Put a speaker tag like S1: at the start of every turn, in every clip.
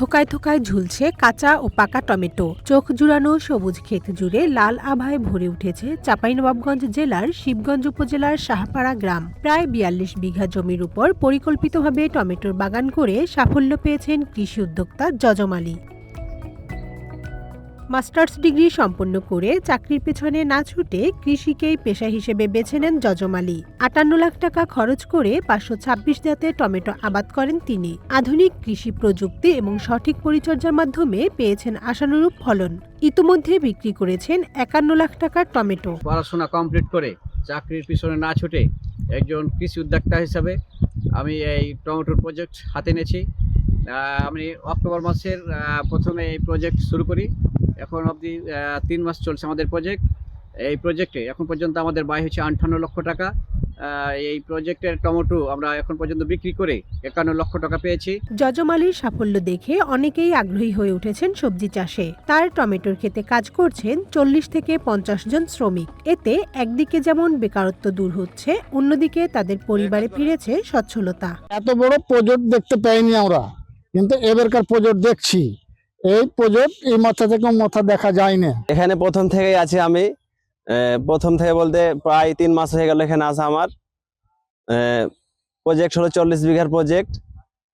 S1: থোকায় থোকায় ঝুলছে কাঁচা ও পাকা টমেটো। চোখ জুড়ানো সবুজ ক্ষেত জুড়ে লাল আভায় ভরে উঠেছে চাঁপাইনবাবগঞ্জ জেলার শিবগঞ্জ উপজেলার শাহপাড়া গ্রাম। প্রায় ৪২ বিঘা জমির উপর পরিকল্পিতভাবে টমেটোর বাগান করে সাফল্য পেয়েছেন কৃষি উদ্যোক্তা যজম আলী। মাস্টার্স ডিগ্রি সম্পন্ন করে চাকরির পেছনে না ছুটে কৃষিকেই পেশা হিসেবে বেছে নেন যজম আলী। ৫৮ লাখ টাকা খরচ করে ৫২৬ জাতের টমেটো আবাদ করেন তিনি। আধুনিক কৃষি প্রযুক্তি এবং সঠিক পরিচর্যার মাধ্যমে পেয়েছেন আশানুরূপ ফলন। ইতিমধ্যে বিক্রি করেছেন ৫১ লাখ টাকার টমেটো।
S2: পড়াশোনা কমপ্লিট করে চাকরির পিছনে না ছুটে একজন কৃষি উদ্যোক্তা হিসাবে আমি এই টমেটোর প্রজেক্ট হাতে নিয়েছি। আমি অক্টোবর মাসের প্রথমে এই প্রজেক্ট শুরু করি। এখন অবধি ৩ মাস চলছে আমাদের প্রজেক্ট। এই প্রজেক্টে এখন পর্যন্ত আমাদের ব্যয় হচ্ছে ৫৮ লক্ষ টাকা। এই প্রজেক্টের টমেটো আমরা এখন পর্যন্ত বিক্রি করে ৫১ লক্ষ টাকা পেয়েছি।
S1: যজম আলীর সাফল্য দেখে অনেকেই আগ্রহী হয়ে উঠেছেন সবজি চাষে। তার টমেটোর ক্ষেতে কাজ করছেন ৪০ থেকে ৫০ জন শ্রমিক। এতে একদিকে যেমন বেকারত্ব দূর হচ্ছে, অন্যদিকে তাদের পরিবারে ফিরেছে সচ্ছলতা।
S3: এত বড় প্রজেক্ট দেখতে পাইনি আমরা, কিন্তু এবারকার প্রজেক্ট দেখছি। এই প্রজেক্ট এই মাথা থেকে মাথা দেখা যায় না।
S4: এখানে প্রথম থেকেই আছি আমি। প্রথম থেকে বলতে প্রায় ৩ মাস হয়ে গেল এখানে আসা আমার। প্রজেক্ট হলো ৪০ বিঘার প্রজেক্ট।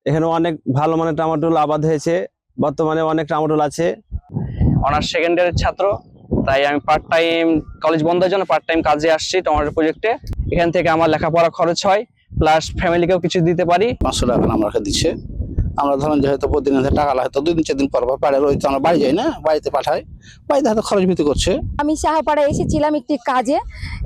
S4: এখানে অনেক ভালো মানের টমেটো আবাদ হয়েছে। বর্তমানে অনেক টমেটো আছে।
S5: অনার্স সেকেন্ড ইয়ারের ছাত্র, তাই আমি পার্ট টাইম কলেজ বন্ধের জন্য পার্ট টাইম কাজে আসছি টমেটো প্রজেক্টে। এখান থেকে আমার লেখাপড়া খরচ হয়, প্লাস ফ্যামিলিকেও কিছু দিতে পারি।
S6: ৫০০ টাকা আমাকে দিচ্ছে। আমরা ধরেন যে হয়তো প্রতিদিন টাকা হয়তো ২-৪ দিন পর পাড়ে রয়েছে, আমরা বাড়ি যাই না, বাড়িতে পাঠাই, বাড়িতে হয়তো খরচ ভিত্তি করছে।
S7: আমি শাহপাড়ায় এসেছিলাম একটি কাজে।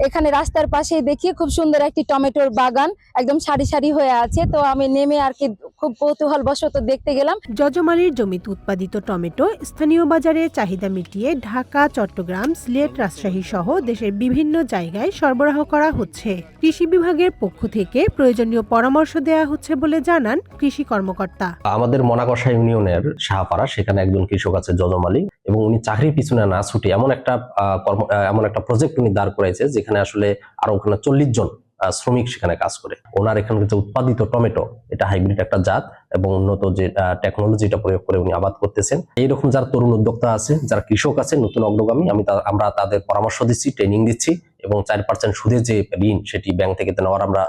S7: এখানে রাস্তার পাশেই দেখি খুব সুন্দর একটি টমেটোর বাগান একদম সারি সারি হয়ে আছে। তো আমি নেমে আর কি খুব কৌতূহলবশত দেখতে গেলাম।
S1: যজম আলীর জমিতে উৎপাদিত টমেটো স্থানীয় বাজারে চাহিদা মিটিয়ে ঢাকা, চট্টগ্রাম, সিলেট, রাজশাহী সহ দেশের বিভিন্ন জায়গায় সরবরাহ করা হচ্ছে। কৃষি বিভাগের পক্ষ থেকে প্রয়োজনীয় পরামর্শ দেওয়া হচ্ছে বলে জানান কৃষি কর্মকর্তা।
S8: আমাদের মনাকষা ইউনিয়নের শাহপাড়া, সেখানে একজন কৃষক আছে যজম আলী, এবং উনি চাকরির পিছনে না ছুটে এমন একটা প্রজেক্ট উনি দাঁড় করাইছে যেখানে আসলে আরো ওখানে ৪০ জন শ্রমিক সেখানে কাজ করে। ওনার এখানকার যে উৎপাদিত টমেটো, এটা হাইব্রিড একটা জাত এবং উন্নত যে টেকনোলজিটা প্রয়োগ করে উনি আবাদ করতেছেন। এইরকম যারা তরুণ উদ্যোক্তা আছে, যারা কৃষক আছে, নতুন অগ্রগামী, আমরা তাদের পরামর্শ দিচ্ছি, ট্রেনিং দিচ্ছি এবং ৪% সুদে যে ঋণ সেটি ব্যাংক থেকে নেওয়ার আমরা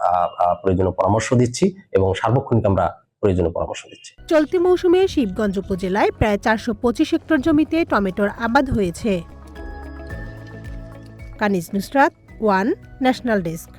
S8: প্রয়োজনীয় পরামর্শ দিচ্ছি এবং সার্বক্ষণিক আমরা প্রয়োজনীয় পরামর্শ দিচ্ছি।
S1: চলতি মৌসুমে শিবগঞ্জ উপজেলায় প্রায় ৪২৫ হেক্টর জমিতে টমেটোর আবাদ হয়েছে। কানিজ নুসরাত, ওয়ান ন্যাশনাল ডেস্ক।